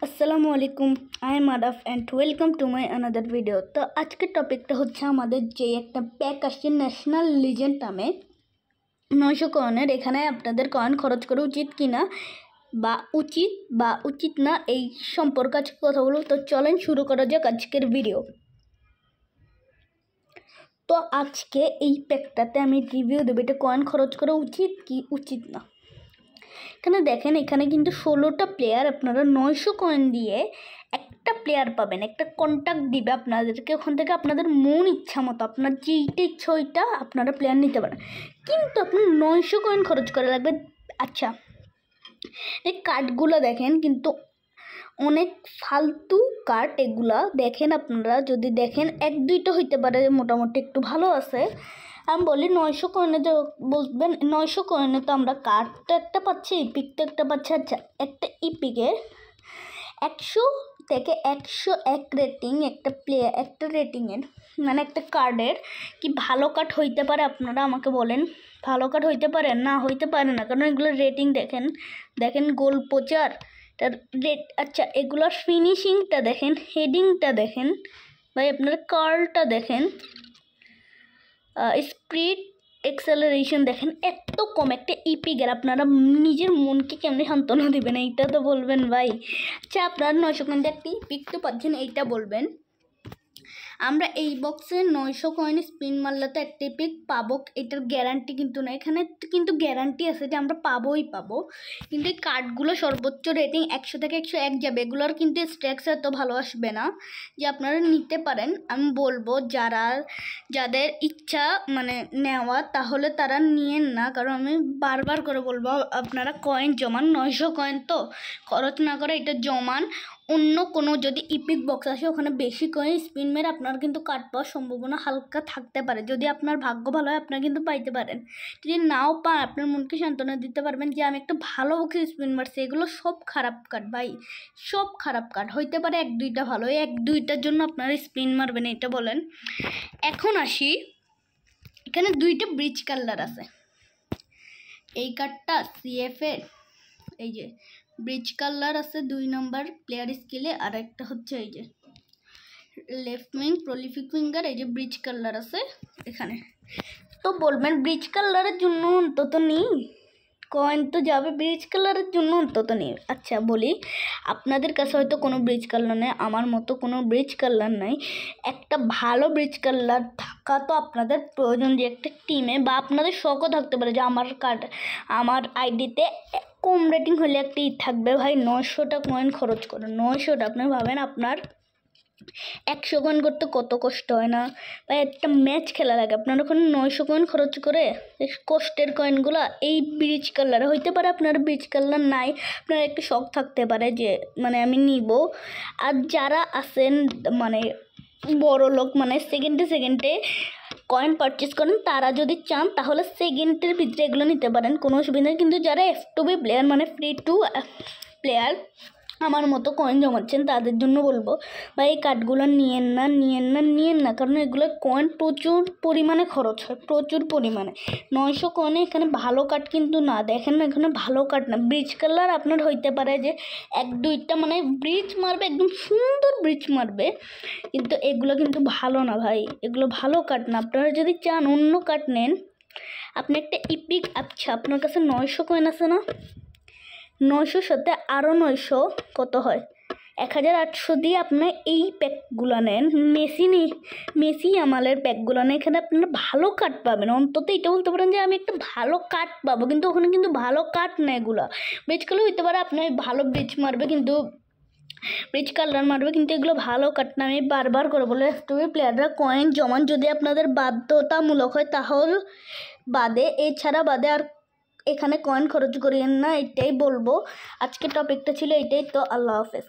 আসসালামু আলাইকুম, I am Araf and welcome to my another video. তো আজকের টপিকটা হচ্ছে আমাদের যে একটা প্যাক আসছে ন্যাশনাল লিজেন্ড নামে 900 কয়েনের। এখানে আপনাদের কয়েন খরচ করা উচিত কিনা বা উচিত না এই সম্পর্কে আজকে কথা বলবো। তো চলেন শুরু করা যাক আজকের ভিডিও। তো আজকে এই প্যাকটাতে আমি রিভিউ দেবো এটা কয়েন খরচ করা উচিত কি উচিত না। এখানে দেখেন, এখানে কিন্তু 16টা প্লেয়ার, আপনারা 900 কয়েন দিয়ে একটা প্লেয়ার পাবেন, একটা কন্ট্যাক্ট দিবে আপনাদেরকে। ওখান থেকে আপনাদের মন ইচ্ছা মতো আপনার যেইটা ইচ্ছা ওইটা আপনারা প্লেয়ার নিতে পারেন, কিন্তু আপনার 900 কয়েন খরচ করা লাগবে। আচ্ছা, এই কার্ডগুলো দেখেন কিন্তু অনেক ফালতু কার্ড এগুলা। দেখেন আপনারা যদি দেখেন 1-2টা হইতে পারে মোটামুটি একটু ভালো আছে। আমি বলি 900 কয়েনে যে বলবেন 900 কয়েনে তো আমরা কার্ড তো একটা পাচ্ছি, ইপিক তো একটা পাচ্ছি। আচ্ছা, একটা ইপিকে 100 থেকে 101 রেটিং একটা রেটিংয়ের মানে একটা কার্ডের কি ভালো কার্ড হইতে পারে? আপনারা আমাকে বলেন। ভালো কার্ড হইতে পারে না? হইতে পারে না, কারণ এগুলোর রেটিং দেখেন গোল প্রচার রেট। আচ্ছা, এগুলোর ফিনিশিংটা দেখেন, হেডিংটা দেখেন ভাই, আপনারা কার্লটা দেখেন, স্পিড এক্সেলারেশন দেখেন, এত কম একটা ইপিকের আপনারা নিজের মনকে কেমনি সান্ত্বনা দেবেন এইটা তো বলবেন ভাই। আচ্ছা, আপনারা 900 কয়েন দিয়ে একটা ইপিক তো পাচ্ছেন, এইটা বলবেন। আমরা এই বক্সে 900 কয়েন স্পিন মারলে তো একটা ইপিক পাবো, এটার গ্যারান্টি কিন্তু না। এখানে কিন্তু গ্যারান্টি আছে যে আমরা পাবো, কিন্তু এই কার্ডগুলো সর্বোচ্চ রেটিং 100 থেকে 101 যাবে। এগুলোর কিন্তু স্ট্যাক্স এত ভালো আসবে না যে আপনারা নিতে পারেন। আমি বলবো যাদের ইচ্ছা মানে নেওয়া, তাহলে তারা নিয়েন না, কারণ আমি বারবার করে বলবো আপনারা কয়েন জমান। 900 কয়েন তো খরচ না করে এটা জমান। অন্য কোনো যদি ইপিক বক্স আসে ওখানে বেশি কয়েন স্পিন মেরে আপনার কিন্তু কার্ড পাওয়ার সম্ভাবনা হালকা থাকতে পারে। যদি আপনার ভাগ্য ভালো হয় আপনারা কিন্তু পাইতে পারেন। যদি নাও পান আপনার মনকে সান্ত্বনা দিতে পারবেন যে আমি একটা ভালো বক্সে স্পিন মারছি। এগুলো সব খারাপ কার্ড ভাই, সব খারাপ কার্ড। হইতে পারে 1-2টা ভালো, এই 1-2টার জন্য আপনারা স্পিন মারবেন এটা বলেন। এখন আসি, এখানে 2টা ব্রিজ কালার আছে। এই কার্ডটা সিএফের এই যে ব্রিজ কালার আছে 2 নম্বর প্লেয়ার স্কিলে, আর একটা হচ্ছে এই যে লেফট উইং প্রলিফিক উইঙ্গার, এই যে ব্রিজ কালার আছে এখানে। তো বলবেন ব্রিজ কালারের জন্য অন্তত নেই কয়েন, তো যাবে ব্রিজ কালারের জন্য অন্তত নেই। আচ্ছা বলি, আপনাদের কাছে হয়তো কোনো ব্রিজ কালার নেই, আমার মতো কোনো ব্রিজ কালার নাই। একটা ভালো ব্রিজ কালার থাকা তো আপনাদের প্রয়োজন, যে একটা টিমে বা আপনাদের শখও থাকতে পারে যে আমার আইডিতে কম রেটিং হলে একটি থাকবে। ভাই 900টা কয়েন খরচ করে, 900টা আপনি ভাবেন আপনার 100 কয়েন করতে কত কষ্ট হয় না ভাই? একটা ম্যাচ খেলা লাগে, আপনার ওখানে 900 কয়েন খরচ করে কষ্টের কয়েনগুলো এই ব্রিজ কালার। হইতে পারে আপনার ব্রিজ কালার নাই, আপনার একটা শখ থাকতে পারে যে মানে আমি নিব। আর যারা আছেন মানে বড় লোক, মানে সেকেন্ডে কয়েন পারচেস করেন, তারা যদি চান তাহলে সেকেন্ডের ভিতরে এগুলো নিতে পারেন, কোনো অসুবিধা নেই। কিন্তু যারা F2B প্লেয়ার মানে ফ্রি টু প্লেয়ার আমার মতো কয়েন জমাচ্ছেন, তাদের জন্য বলবো ভাই এই কার্ডগুলো নিয়েন না, কারণ এগুলো কয়েন প্রচুর পরিমাণে খরচ হয়, প্রচুর পরিমাণে। 900 কয়েনে এখানে ভালো কার্ড কিন্তু না, দেখেন না এখানে ভালো কার্ড না। ব্রিজ কালার আপনার হইতে পারে যে 1-2টা মানে ব্রিজ মারবে, একদম সুন্দর ব্রিজ মারবে, কিন্তু এগুলো কিন্তু ভালো না ভাই, এগুলো ভালো কার্ড না। আপনারা যদি চান অন্য কার্ড নেন, আপনি একটা ইপিক। আচ্ছা, আপনার কাছে 900 কয়েন আছে না? 900 সাথে আরও 900 কত হয়? 1800 দিয়ে আপনার এই প্যাকগুলো নেন, মেসি আমালের প্যাকগুলো নেন। এখানে আপনারা ভালো কার্ড পাবেন, অন্তত এটা বলতে পারেন যে আমি একটা ভালো কার্ড পাবো, কিন্তু ওখানে কিন্তু ভালো কার্ড না। এগুলো ব্রিজ কালার হইতে পারে, আপনি ভালো ব্রিজ মারবে কিন্তু ব্রিজ কালার মারবে, কিন্তু এগুলো ভালো কার্ড না। আমি বারবার করে বলে তুমি প্লেয়াররা কয়েন জমান যদি আপনাদের বাধ্যতামূলক হয় তাহলে বাদে, এছাড়া বাদে আর এখানে কয়েন খরচ করিয়েন না, এটাই বলবো। আজকের টপিকটা ছিল এটাই। তো আল্লাহ হাফেজ।